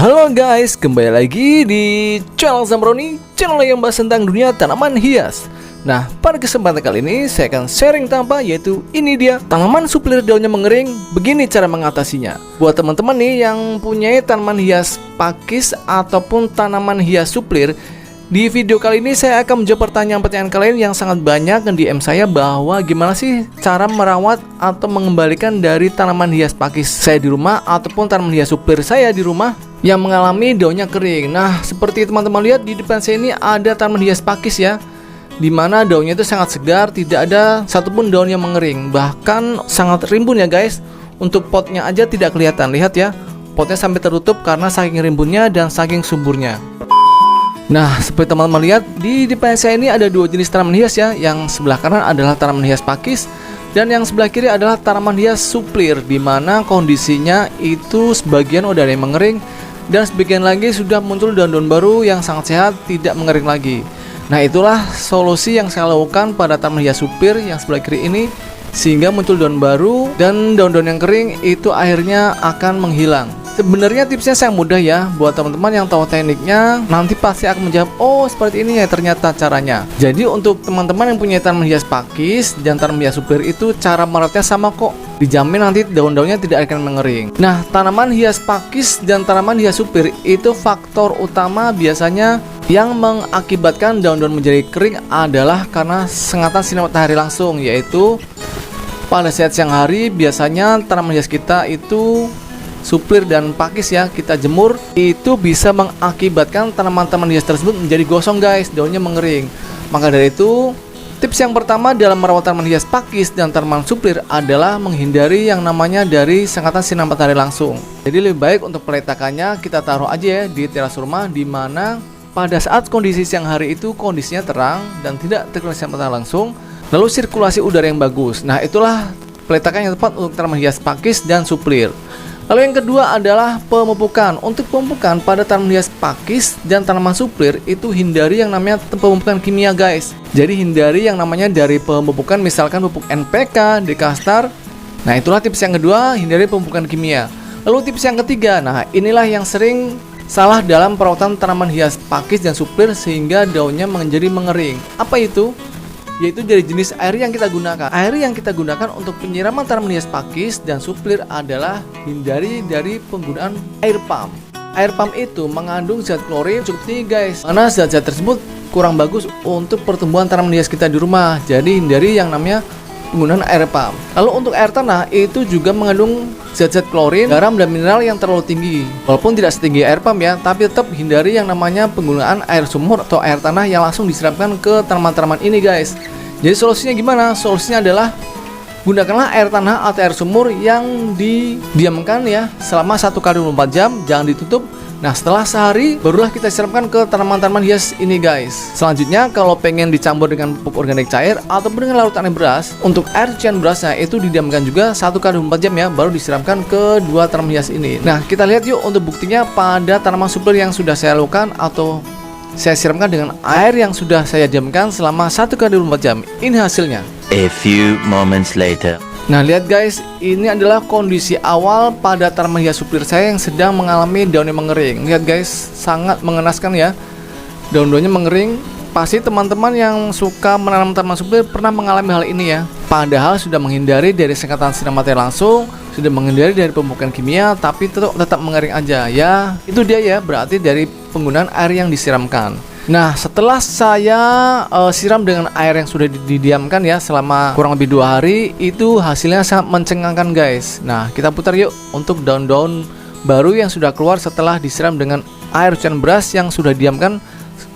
Halo guys, kembali lagi di channel Zambroni, channel yang bahas tentang dunia tanaman hias. Nah, pada kesempatan kali ini saya akan sharing tanpa, yaitu ini dia tanaman suplir daunnya mengering. Begini cara mengatasinya. Buat teman-teman nih yang punya tanaman hias pakis ataupun tanaman hias suplir, di video kali ini saya akan menjawab pertanyaan-pertanyaan kalian yang sangat banyak dan DM saya bahwa gimana sih cara merawat atau mengembalikan dari tanaman hias pakis saya di rumah ataupun tanaman hias suplir saya di rumah yang mengalami daunnya kering. Nah, seperti teman-teman lihat di depan saya ini ada tanaman hias pakis ya, dimana daunnya itu sangat segar, tidak ada satupun daun yang mengering, bahkan sangat rimbun ya guys. Untuk potnya aja tidak kelihatan, lihat ya, potnya sampai tertutup karena saking rimbunnya dan saking suburnya. Nah, seperti teman-teman lihat di depan saya ini ada dua jenis tanaman hias ya. Yang sebelah kanan adalah tanaman hias pakis dan yang sebelah kiri adalah tanaman hias suplir, dimana kondisinya itu sebagian udah ada yang mengering dan sebagian lagi sudah muncul daun-daun baru yang sangat sehat, tidak mengering lagi. Nah, itulah solusi yang saya lakukan pada tanaman hias suplir yang sebelah kiri ini, sehingga muncul daun baru dan daun-daun yang kering itu akhirnya akan menghilang. Sebenarnya tipsnya sangat mudah ya. Buat teman-teman yang tahu tekniknya nanti pasti akan menjawab, oh seperti ini ya ternyata caranya. Jadi untuk teman-teman yang punya tanaman hias pakis dan tanaman hias suplir itu cara merawatnya sama kok. Dijamin nanti daun-daunnya tidak akan mengering. Nah, tanaman hias pakis dan tanaman hias suplir itu faktor utama biasanya yang mengakibatkan daun-daun menjadi kering adalah karena sengatan sinar matahari langsung, yaitu pada saat siang hari biasanya tanaman hias kita itu suplir dan pakis ya, kita jemur, itu bisa mengakibatkan tanaman-tanaman hias tersebut menjadi gosong guys, daunnya mengering. Maka dari itu, tips yang pertama dalam merawat tanaman hias pakis dan tanaman suplir adalah menghindari yang namanya dari sengatan sinar matahari langsung. Jadi lebih baik untuk peletakannya kita taruh aja ya di teras rumah, dimana pada saat kondisi siang hari itu kondisinya terang dan tidak terkena sinar matahari langsung, lalu sirkulasi udara yang bagus. Nah, itulah peletakan yang tepat untuk tanaman hias pakis dan suplir. Lalu yang kedua adalah pemupukan. Untuk pemupukan pada tanaman hias pakis dan tanaman suplir itu hindari yang namanya pemupukan kimia guys. Jadi hindari yang namanya dari pemupukan misalkan pupuk NPK, Dekastar. Nah, itulah tips yang kedua, hindari pemupukan kimia. Lalu tips yang ketiga, nah inilah yang sering salah dalam perawatan tanaman hias pakis dan suplir sehingga daunnya menjadi mengering. Apa itu? Yaitu dari jenis air yang kita gunakan. Air yang kita gunakan untuk penyiraman tanaman hias pakis dan suplir adalah hindari dari penggunaan air pump. Air pump itu mengandung zat klorin cukup tinggi guys, karena zat-zat tersebut kurang bagus untuk pertumbuhan tanaman hias kita di rumah. Jadi hindari yang namanya penggunaan air pump. Lalu untuk air tanah itu juga mengandung zat-zat klorin, garam dan mineral yang terlalu tinggi. Walaupun tidak setinggi air pump ya, tapi tetap hindari yang namanya penggunaan air sumur atau air tanah yang langsung disiramkan ke tanaman-tanaman ini guys. Jadi solusinya gimana? Solusinya adalah gunakanlah air tanah atau air sumur yang didiamkan ya selama 1x24 jam, jangan ditutup. Nah, setelah sehari barulah kita siramkan ke tanaman-tanaman hias ini guys. Selanjutnya kalau pengen dicampur dengan pupuk organik cair ataupun dengan larutan air beras, untuk air cucian berasnya itu didiamkan juga 1x24 jam ya, baru disiramkan ke dua tanaman hias ini. Nah, kita lihat yuk untuk buktinya pada tanaman suplir yang sudah saya lakukan atau saya siramkan dengan air yang sudah saya diamkan selama 1x24 jam. Ini hasilnya. A few moments later. Nah, lihat guys, ini adalah kondisi awal pada tanaman hias suplir saya yang sedang mengalami daunnya mengering. Lihat guys, sangat mengenaskan ya, daun-daunnya mengering. Pasti teman-teman yang suka menanam tanaman suplir pernah mengalami hal ini ya. Padahal sudah menghindari dari sengatan sinar matahari langsung, sudah menghindari dari pemupukan kimia, tapi tetap mengering aja ya. Itu dia ya, berarti dari penggunaan air yang disiramkan. Nah, setelah saya siram dengan air yang sudah didiamkan ya selama kurang lebih 2 hari, itu hasilnya sangat mencengangkan guys. Nah, kita putar yuk untuk daun-daun baru yang sudah keluar setelah disiram dengan air cucian beras yang sudah didiamkan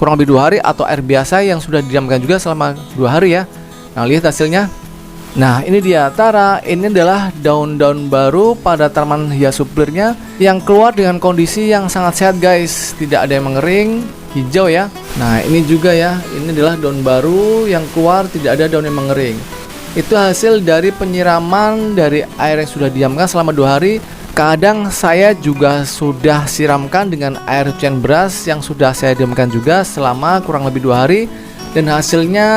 kurang lebih 2 hari, atau air biasa yang sudah didiamkan juga selama 2 hari ya. Nah, lihat hasilnya. Nah, ini dia Tara. Ini adalah daun-daun baru pada tanaman hias suplirnya yang keluar dengan kondisi yang sangat sehat guys, tidak ada yang mengering, hijau ya. Nah, ini juga ya, ini adalah daun baru yang keluar, tidak ada daun yang mengering. Itu hasil dari penyiraman dari air yang sudah diamkan selama 2 hari. Kadang saya juga sudah siramkan dengan air cucian beras yang sudah saya diamkan juga selama kurang lebih 2 hari. Dan hasilnya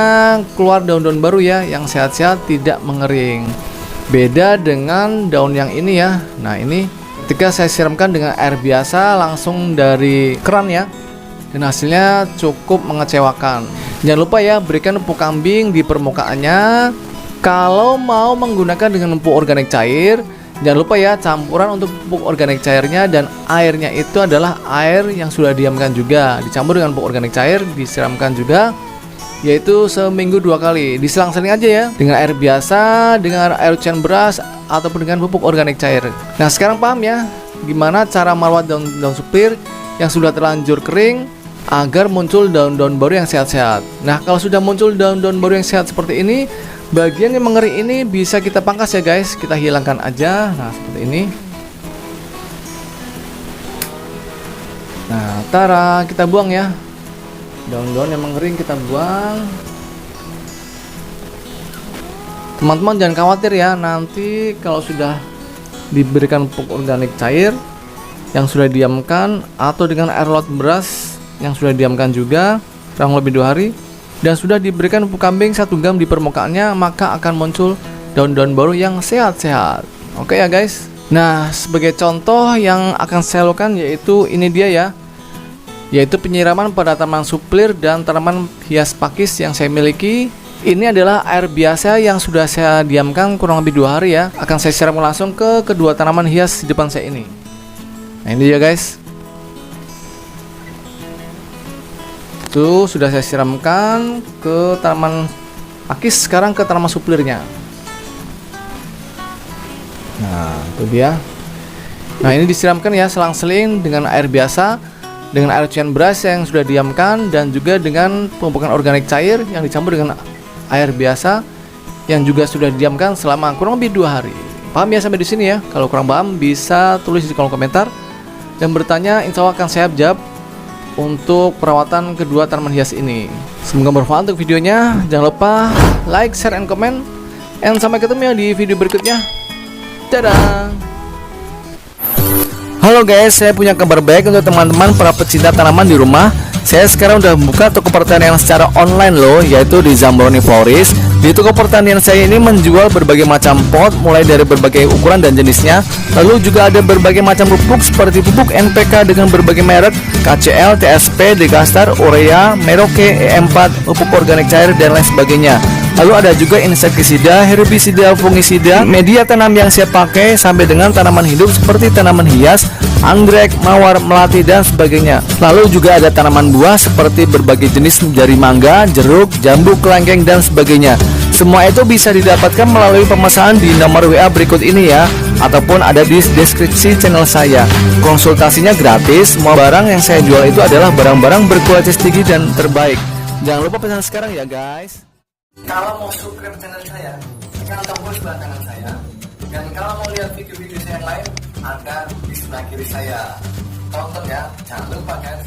keluar daun-daun baru ya, yang sehat-sehat, tidak mengering. Beda dengan daun yang ini ya. Nah, ini Ketika saya siramkan dengan air biasa langsung dari keran ya, dan hasilnya cukup mengecewakan. Jangan lupa ya, berikan pupuk kambing di permukaannya. Kalau mau menggunakan dengan pupuk organik cair, jangan lupa ya, campuran untuk pupuk organik cairnya dan airnya itu adalah air yang sudah diamkan juga. Dicampur dengan pupuk organik cair, disiramkan juga, yaitu seminggu 2 kali. Diselang-seling aja ya, dengan air biasa, dengan air cucian beras, ataupun dengan pupuk organik cair. Nah, sekarang paham ya gimana cara merawat daun-daun suplir yang sudah terlanjur kering agar muncul daun-daun baru yang sehat-sehat. Nah, kalau sudah muncul daun-daun baru yang sehat seperti ini, bagian yang mengering ini bisa kita pangkas ya guys. Kita hilangkan aja. Nah, seperti ini. Nah, tara, kita buang ya. Daun-daun yang mengering kita buang. Teman-teman jangan khawatir ya, nanti kalau sudah diberikan pupuk organik cair yang sudah diamkan atau dengan air laut beras yang sudah diamkan juga kurang lebih 2 hari dan sudah diberikan pupuk kambing 1 gram di permukaannya, maka akan muncul daun-daun baru yang sehat-sehat. Oke ya guys. Nah, sebagai contoh yang akan saya lakukan yaitu ini dia ya, yaitu penyiraman pada tanaman suplir dan tanaman hias pakis yang saya miliki. Ini adalah air biasa yang sudah saya diamkan kurang lebih 2 hari ya. Akan saya siram langsung ke kedua tanaman hias di depan saya ini. Nah, ini dia guys. Itu sudah saya siramkan ke tanaman pakis, sekarang ke tanaman suplirnya. Nah, itu dia. Nah, ini disiramkan ya selang-seling dengan air biasa, dengan air cucian beras yang sudah diamkan, dan juga dengan pemupukan organik cair yang dicampur dengan air biasa yang juga sudah diamkan selama kurang lebih 2 hari. Paham ya sampai di sini ya? Kalau kurang paham bisa tulis di kolom komentar dan bertanya, insya Allah akan saya jawab untuk perawatan kedua tanaman hias ini. Semoga bermanfaat untuk videonya. Jangan lupa like, share, and comment. And sampai ketemu ya di video berikutnya. Dadah. Halo guys, saya punya kabar baik untuk teman-teman para pecinta tanaman di rumah. Saya sekarang udah membuka toko pertanian secara online loh, yaitu di Zambroni Florist. Di toko pertanian saya ini menjual berbagai macam pot, mulai dari berbagai ukuran dan jenisnya. Lalu juga ada berbagai macam pupuk seperti pupuk NPK dengan berbagai merek, KCL, TSP, Degastar, Urea, Merauke, E4, pupuk organik cair, dan lain sebagainya. Lalu ada juga insektisida, herbisida, fungisida, media tanam yang saya pakai sampai dengan tanaman hidup seperti tanaman hias, anggrek, mawar, melati, dan sebagainya. Lalu juga ada tanaman buah seperti berbagai jenis dari mangga, jeruk, jambu, kelengkeng, dan sebagainya. Semua itu bisa didapatkan melalui pemesanan di nomor WA berikut ini ya, ataupun ada di deskripsi channel saya. Konsultasinya gratis. Semua barang yang saya jual itu adalah barang-barang berkualitas tinggi dan terbaik. Jangan lupa pesan sekarang ya guys. Kalau mau subscribe channel saya, tekan tombol sebelah kanan saya. Dan kalau mau lihat video-video saya yang lain, ada di sebelah kiri saya. Tonton ya, jangan lupa guys.